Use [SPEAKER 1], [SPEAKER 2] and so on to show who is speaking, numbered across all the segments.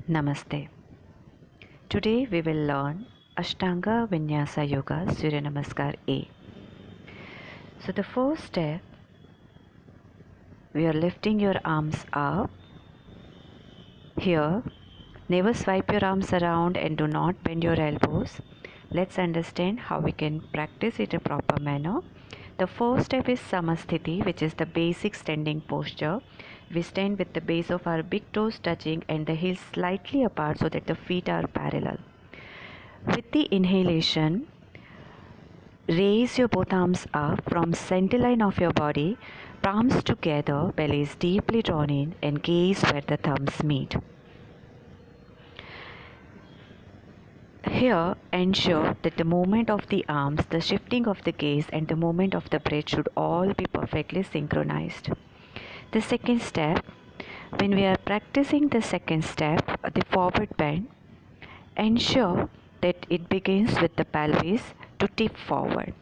[SPEAKER 1] Namaste. Today we will learn Ashtanga Vinyasa Yoga Surya Namaskar A. So the first step, we are lifting your arms up. Here, never swipe your arms around and do not bend your elbows. Let's understand how we can practice it in a proper manner. The first step is Samasthiti, which is the basic standing posture. We stand with the base of our big toes touching and the heels slightly apart so that the feet are parallel. With the inhalation, raise your both arms up from center line of your body, palms together, belly is deeply drawn in, and gaze where the thumbs meet. Here, ensure that the movement of the arms, the shifting of the gaze, and the movement of the breath should all be perfectly synchronized. The second step, when we are practicing the second step, the forward bend, ensure that it begins with the pelvis to tip forward.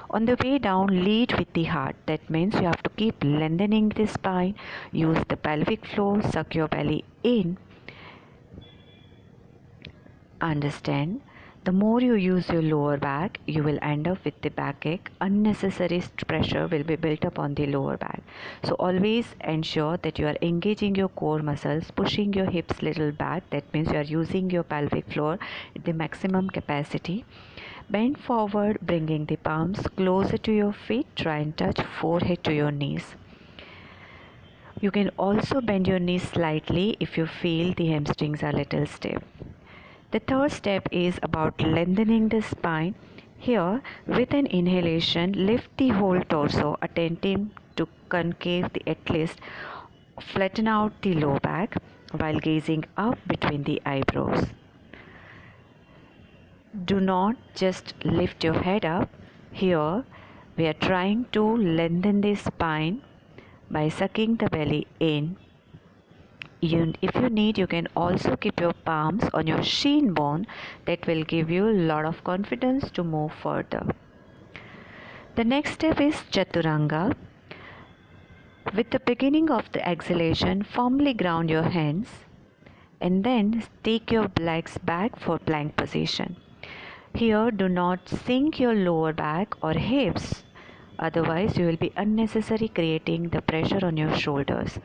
[SPEAKER 1] On the way down, lead with the heart. That means you have to keep lengthening the spine, use the pelvic floor, suck your belly in. Understand, the more you use your lower back, you will end up with the backache. Unnecessary pressure will be built up on the lower back. So always ensure that you are engaging your core muscles, pushing your hips little back. That means you are using your pelvic floor at the maximum capacity. Bend forward, bringing the palms closer to your feet. Try and touch forehead to your knees. You can also bend your knees slightly if you feel the hamstrings are a little stiff. The third step is about lengthening the spine. Here, with an inhalation, lift the whole torso, attempting to concave at least flatten out the low back while gazing up between the eyebrows. Do not just lift your head up. Here, we are trying to lengthen the spine by sucking the belly in. If you need, you can also keep your palms on your shin bone. That will give you a lot of confidence to move further. The next step is Chaturanga. With the beginning of the exhalation, firmly ground your hands and then take your legs back for plank position. Here, do not sink your lower back or hips, otherwise you will be unnecessarily creating the pressure on your shoulders.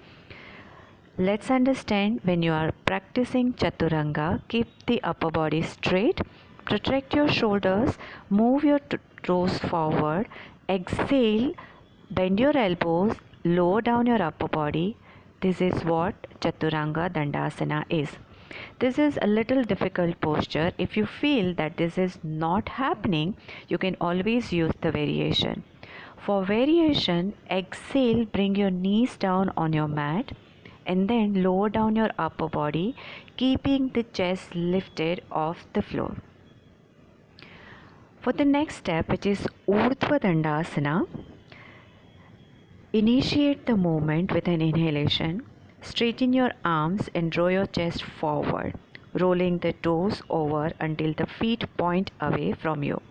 [SPEAKER 1] Let's understand, when you are practicing Chaturanga, keep the upper body straight, protract your shoulders, move your toes forward, exhale, bend your elbows, lower down your upper body. This is what Chaturanga Dandasana is. This is a little difficult posture. If you feel that this is not happening, you can always use the variation. For variation, exhale, bring your knees down on your mat and then lower down your upper body, keeping the chest lifted off the floor. For the next step, which is Urdhva Dandasana, initiate the movement with an inhalation. Straighten your arms and draw your chest forward, rolling the toes over until the feet point away from you.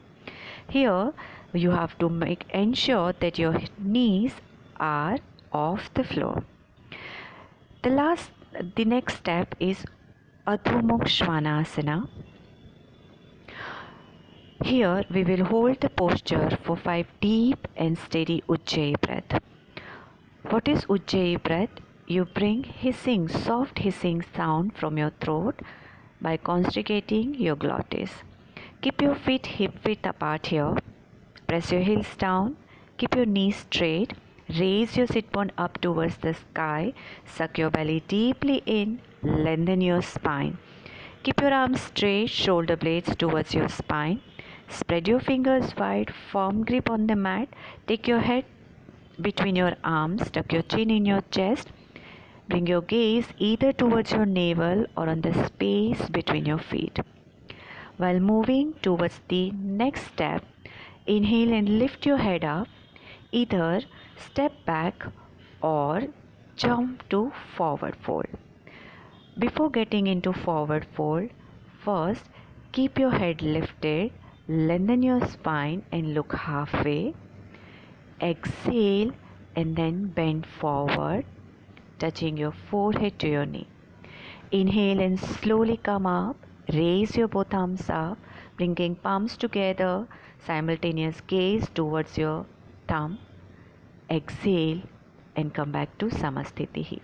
[SPEAKER 1] Here, you have to ensure that your knees are off the floor. The next step is Adho Mukha Svanasana. Here we will hold the posture for 5 deep and steady Ujjayi breath. What is Ujjayi breath? You bring hissing, soft hissing sound from your throat by constrigating your glottis. Keep your feet hip width apart here. Press your heels down. Keep your knees straight. Raise your sit bone up towards the sky. Suck your belly deeply in. Lengthen your spine. Keep your arms straight, shoulder blades towards your spine. Spread your fingers wide, firm grip on the mat. Take your head between your arms. Tuck your chin in your chest. Bring your gaze either towards your navel or on the space between your feet. While moving towards the next step, inhale and lift your head up. Either step back or jump to forward fold. Before getting into forward fold, first keep your head lifted, lengthen your spine and look halfway. Exhale and then bend forward, touching your forehead to your knee. Inhale and slowly come up. Raise your both arms up, bringing palms together, simultaneous gaze towards your thumb. Exhale and come back to Samastitihi.